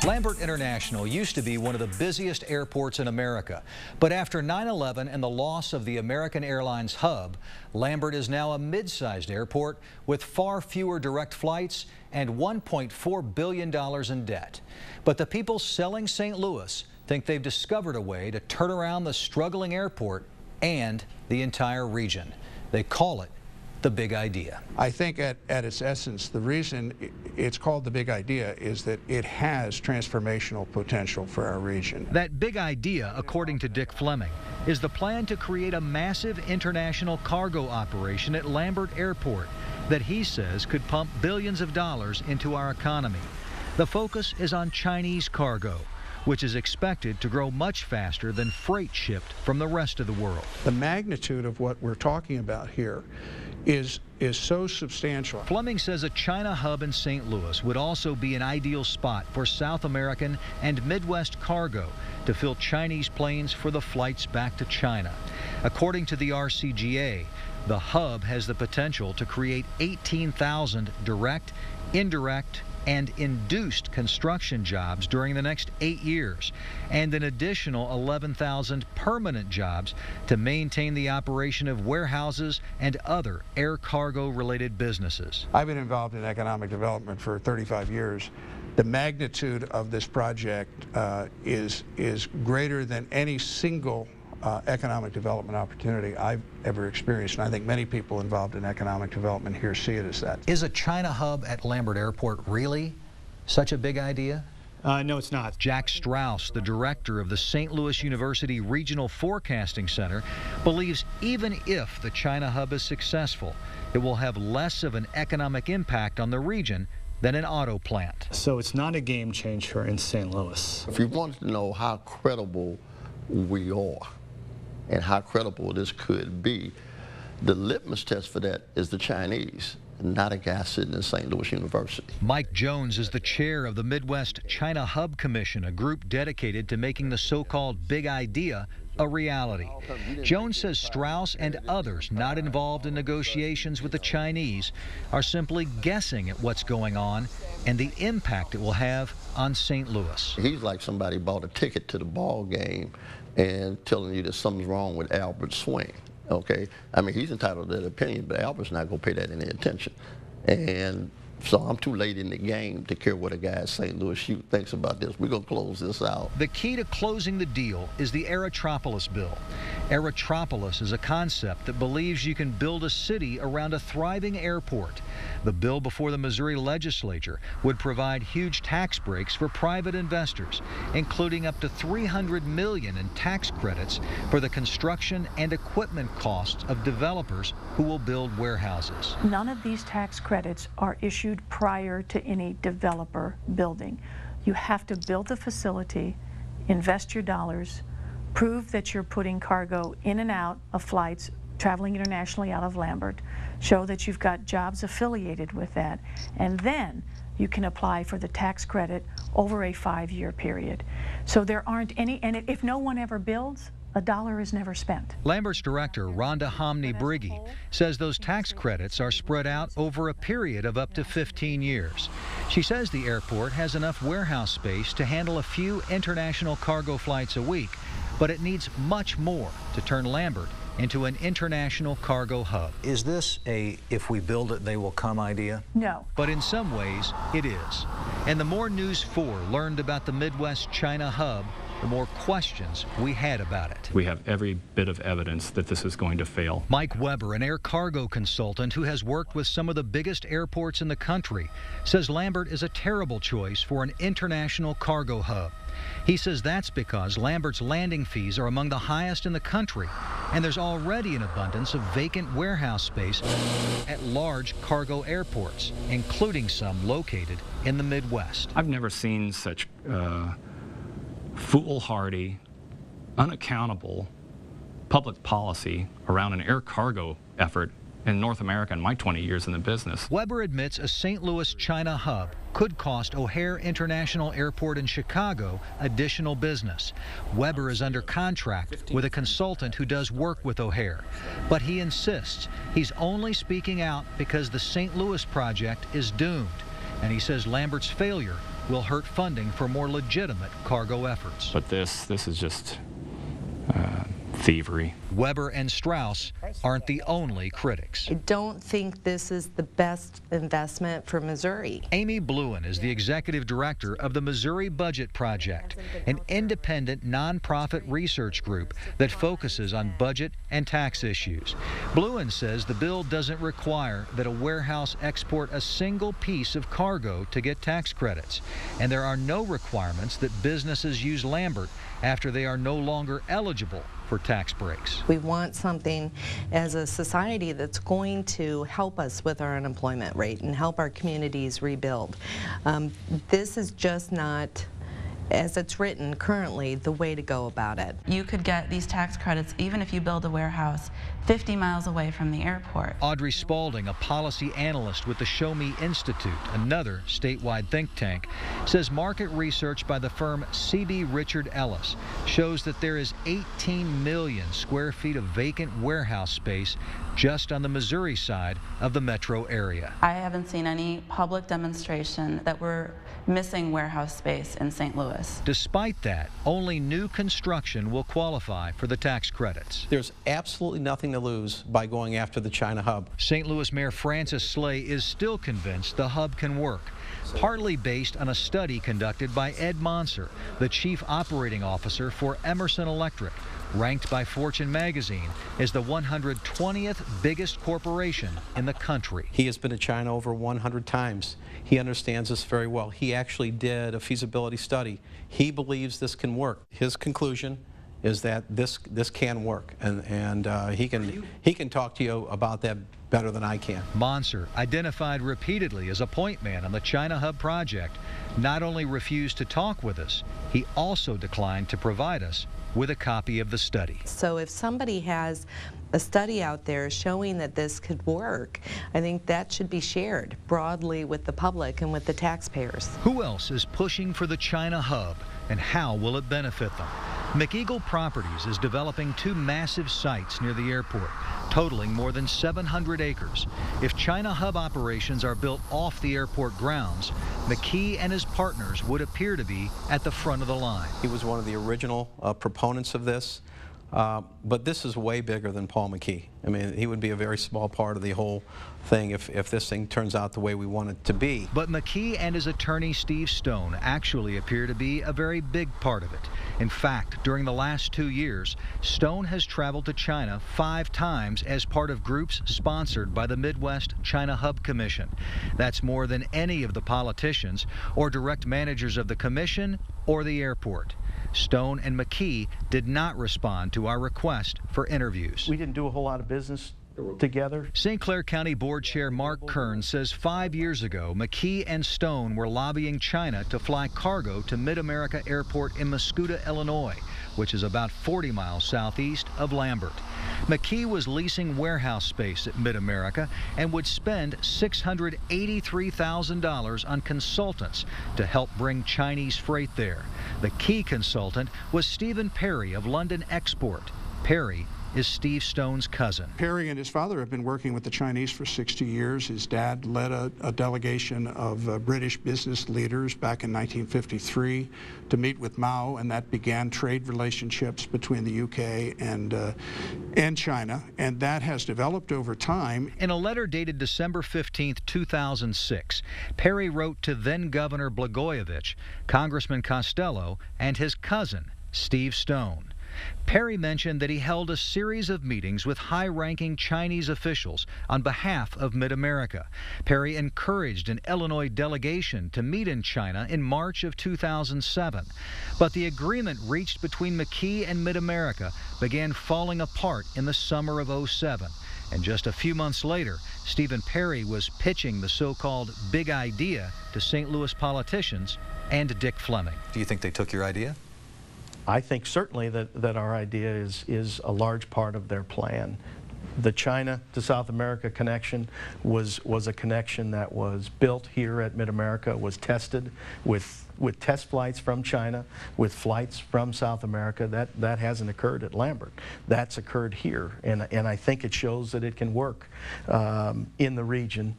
Lambert International used to be one of the busiest airports in America, but after 9/11 and the loss of the American Airlines hub, Lambert is now a mid-sized airport with far fewer direct flights and $1.4 billion in debt. But the people selling St. Louis think they've discovered a way to turn around the struggling airport and the entire region. They call it the Big Idea. I think at its essence, the reason it's called the Big Idea is that it has transformational potential for our region. That big idea, according to Dick Fleming, is the plan to create a massive international cargo operation at Lambert Airport that he says could pump billions of dollars into our economy. The focus is on Chinese cargo, which is expected to grow much faster than freight shipped from the rest of the world. The magnitude of what we're talking about here is so substantial. Fleming says a China hub in St. Louis would also be an ideal spot for South American and Midwest cargo to fill Chinese planes for the flights back to China. According to the RCGA, the hub has the potential to create 18,000 direct, indirect, and induced construction jobs during the next 8 years, and an additional 11,000 permanent jobs to maintain the operation of warehouses and other air cargo related businesses. I've been involved in economic development for 35 years. The magnitude of this project is greater than any single economic development opportunity I've ever experienced, and I think many people involved in economic development here see it as that. Is a China hub at Lambert Airport really such a big idea? No, it's not. Jack Strauss, the director of the St. Louis University Regional Forecasting Center, believes even if the China hub is successful, it will have less of an economic impact on the region than an auto plant. So it's not a game changer in St. Louis. If you want to know how credible we are and how credible this could be, the litmus test for that is the Chinese, not a guy sitting in St. Louis University. Mike Jones is the chair of the Midwest China Hub Commission, a group dedicated to making the so-called Big Idea a reality. Jones says Strauss and others not involved in negotiations with the Chinese are simply guessing at what's going on and the impact it will have on St. Louis. He's like somebody bought a ticket to the ball game and telling you that something's wrong with Albert's swing. Okay, I mean, he's entitled to that opinion, but Albert's not going to pay that any attention. And so I'm too late in the game to care what a guy at St. Louis Shoot thinks about this. We're going to close this out. The key to closing the deal is the Aerotropolis bill. Aerotropolis is a concept that believes you can build a city around a thriving airport. The bill before the Missouri legislature would provide huge tax breaks for private investors, including up to $300 million in tax credits for the construction and equipment costs of developers who will build warehouses. None of these tax credits are issued prior to any developer building. You have to build the facility, invest your dollars, prove that you're putting cargo in and out of flights traveling internationally out of Lambert, show that you've got jobs affiliated with that, and then you can apply for the tax credit over a 5-year period. So there aren't any, and if no one ever builds, a dollar is never spent. Lambert's director, Rhonda Homney-Briggy, says those tax credits are spread out over a period of up to 15 years. She says the airport has enough warehouse space to handle a few international cargo flights a week, but it needs much more to turn Lambert into an international cargo hub. Is this a if we build it, they will come idea? No. But in some ways, it is. And the more News 4 learned about the Midwest China hub, the more questions we had about it. We have every bit of evidence that this is going to fail. Mike Weber, an air cargo consultant who has worked with some of the biggest airports in the country, says Lambert is a terrible choice for an international cargo hub. He says that's because Lambert's landing fees are among the highest in the country, and there's already an abundance of vacant warehouse space at large cargo airports, including some located in the Midwest. I've never seen such foolhardy, unaccountable public policy around an air cargo effort in North America in my 20 years in the business. Weber admits a St. Louis China hub could cost O'Hare International Airport in Chicago additional business. Weber is under contract with a consultant who does work with O'Hare, but he insists he's only speaking out because the St. Louis project is doomed, and he says Lambert's failure will hurt funding for more legitimate cargo efforts. But this is just thievery. Weber and Strauss aren't the only critics. I don't think this is the best investment for Missouri. Amy Bluen is the executive director of the Missouri Budget Project, an independent nonprofit research group that focuses on budget and tax issues. Bluen says the bill doesn't require that a warehouse export a single piece of cargo to get tax credits, and there are no requirements that businesses use Lambert after they are no longer eligible for tax breaks. We want something as a society that's going to help us with our unemployment rate and help our communities rebuild. This is just not, as it's written currently, the way to go about it. You could get these tax credits even if you build a warehouse 50 miles away from the airport. Audrey Spalding, a policy analyst with the Show Me Institute, another statewide think tank, says market research by the firm C.B. Richard Ellis shows that there is 18 million square feet of vacant warehouse space just on the Missouri side of the metro area. I haven't seen any public demonstration that we're missing warehouse space in St. Louis. Despite that, only new construction will qualify for the tax credits. There's absolutely nothing to lose by going after the China hub. St. Louis Mayor Francis Slay is still convinced the hub can work, partly based on a study conducted by Ed Monser, the chief operating officer for Emerson Electric, ranked by Fortune magazine as the 120th biggest corporation in the country. He has been to China over 100 times. He understands this very well. He actually did a feasibility study. He believes this can work. His conclusion is that this can work, and he can talk to you about that better than I can. Monser, identified repeatedly as a point man on the China Hub project, not only refused to talk with us, he also declined to provide us with a copy of the study. So if somebody has a study out there showing that this could work, I think that should be shared broadly with the public and with the taxpayers. Who else is pushing for the China Hub, and how will it benefit them? McEagle Properties is developing 2 massive sites near the airport, totaling more than 700 acres. If China Hub operations are built off the airport grounds, McKee and his partners would appear to be at the front of the line. He was one of the original proponents of this. But this is way bigger than Paul McKee. I mean, he would be a very small part of the whole thing if this thing turns out the way we want it to be. But McKee and his attorney Steve Stone actually appear to be a very big part of it. In fact, during the last 2 years, Stone has traveled to China 5 times as part of groups sponsored by the Midwest China Hub Commission. That's more than any of the politicians or direct managers of the commission or the airport. Stone and McKee did not respond to our request for interviews. We didn't do a whole lot of business together. St. Clair County Board Chair Mark Kern says 5 years ago, McKee and Stone were lobbying China to fly cargo to Mid-America Airport in Mascoutah, Illinois, which is about 40 miles southeast of Lambert. McKee was leasing warehouse space at Mid-America and would spend $683,000 on consultants to help bring Chinese freight there. The key consultant was Stephen Perry of London Export. Perry is Steve Stone's cousin. Perry and his father have been working with the Chinese for 60 years. His dad led a delegation of British business leaders back in 1953 to meet with Mao, and that began trade relationships between the UK and China, and that has developed over time. In a letter dated December 15, 2006, Perry wrote to then-Governor Blagojevich, Congressman Costello, and his cousin, Steve Stone. Perry mentioned that he held a series of meetings with high-ranking Chinese officials on behalf of Mid-America. Perry encouraged an Illinois delegation to meet in China in March of 2007. But the agreement reached between McKee and Mid-America began falling apart in the summer of 2007. And just a few months later, Stephen Perry was pitching the so-called big idea to St. Louis politicians and Dick Fleming. Do you think they took your idea? I think certainly that our idea is a large part of their plan. The China to South America connection was a connection that was built here at Mid-America, was tested with with test flights from China, with flights from South America. That hasn't occurred at Lambert. That's occurred here, and I think it shows that it can work in the region.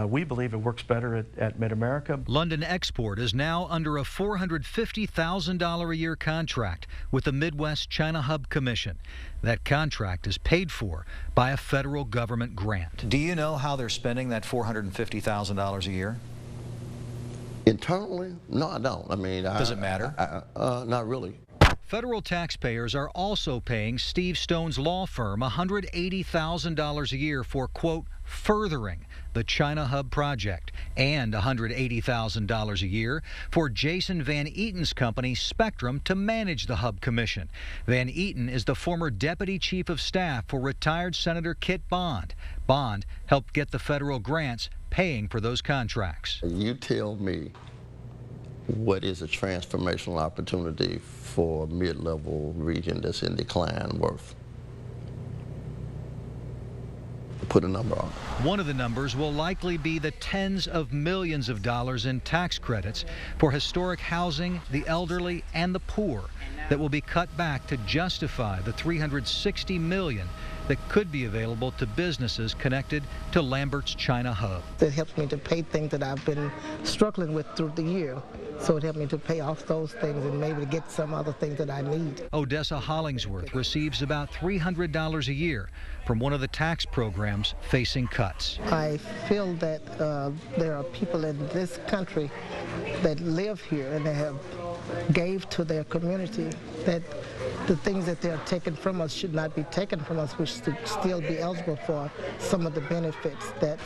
We believe it works better at Mid-America. London Export is now under a $450,000 a year contract with the Midwest China Hub Commission. That contract is paid for by a federal government grant. Do you know how they're spending that $450,000 a year? Internally? No, I don't. I mean, does it matter? Not really. Federal taxpayers are also paying Steve Stone's law firm $180,000 a year for, quote, furthering the China Hub project, and $180,000 a year for Jason Van Eaton's company, Spectrum, to manage the Hub Commission. Van Eaton is the former deputy chief of staff for retired Senator Kit Bond. Bond helped get the federal grants paying for those contracts. You tell me, what is a transformational opportunity for a mid-level region that's in decline worth? Put a number on it. One of the numbers will likely be the tens of millions of dollars in tax credits for historic housing, the elderly, and the poor that will be cut back to justify the $360 million that could be available to businesses connected to Lambert's China Hub. It helps me to pay things that I've been struggling with through the year. So it helped me to pay off those things and maybe to get some other things that I need. Odessa Hollingsworth receives about $300 a year from one of the tax programs facing cuts. I feel that there are people in this country that live here and they have gave to their community, that the things that they're taking from us should not be taken from us. We should still be eligible for some of the benefits that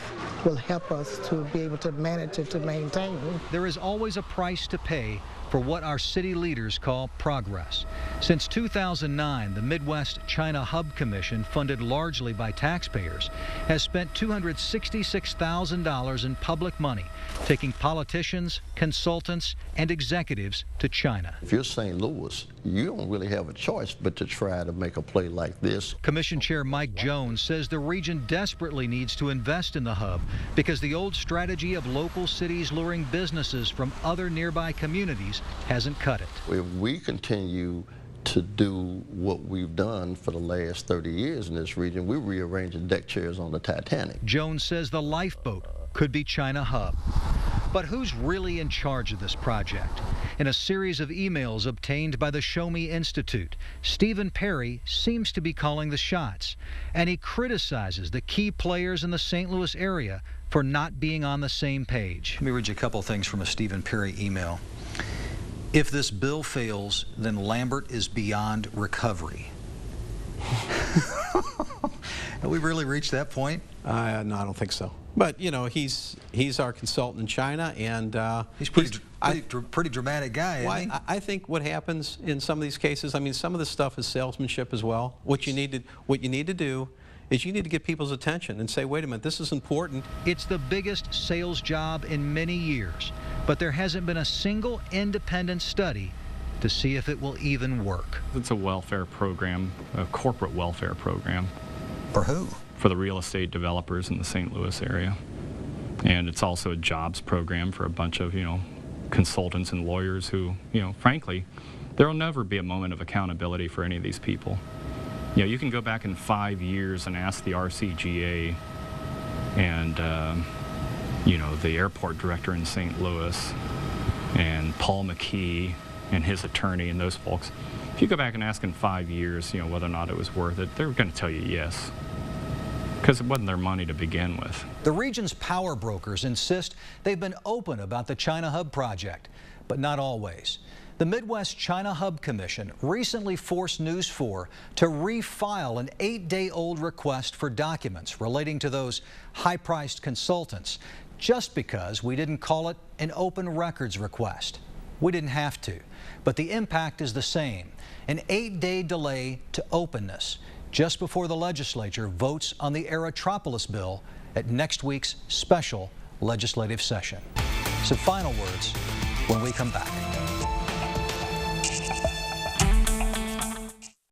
will help us to be able to manage and to maintain. There is always a price to pay for what our city leaders call progress. Since 2009, the Midwest China Hub Commission, funded largely by taxpayers, has spent $266,000 in public money, taking politicians, consultants, and executives to China. If you're St. Louis, you don't really have a choice but to try to make a play like this. Commission Chair Mike Jones says the region desperately needs to invest in the hub because the old strategy of local cities luring businesses from other nearby communities hasn't cut it. If we continue to do what we've done for the last 30 years in this region, we're rearranging deck chairs on the Titanic. Jones says the lifeboat could be China Hub. But who's really in charge of this project? In a series of emails obtained by the Show Me Institute, Stephen Perry seems to be calling the shots, and he criticizes the key players in the St. Louis area for not being on the same page. Let me read you a couple things from a Stephen Perry email. If this bill fails, then Lambert is beyond recovery. Have we really reached that point? No, I don't think so. But you know, he's our consultant in China, and he's pretty dramatic guy. Well, isn't he? I think what happens in some of these cases, I mean, some of this stuff is salesmanship as well. What you need to do is you need to get people's attention and say, wait a minute, this is important. It's the biggest sales job in many years, but there hasn't been a single independent study to see if it will even work. It's a welfare program, a corporate welfare program. For who? For the real estate developers in the St. Louis area. And it's also a jobs program for a bunch of, consultants and lawyers who, frankly, there will never be a moment of accountability for any of these people. You can go back in 5 years and ask the RCGA and, the airport director in St. Louis and Paul McKee and his attorney and those folks. If you go back and ask in 5 years, whether or not it was worth it, they're going to tell you yes, because it wasn't their money to begin with. The region's power brokers insist they've been open about the China Hub project, but not always. The Midwest China Hub Commission recently forced News 4 to refile an 8-day-old request for documents relating to those high-priced consultants, just because we didn't call it an open records request. We didn't have to, but the impact is the same. An 8-day delay to openness just before the legislature votes on the Aerotropolis bill at next week's special legislative session. Some final words when we come back.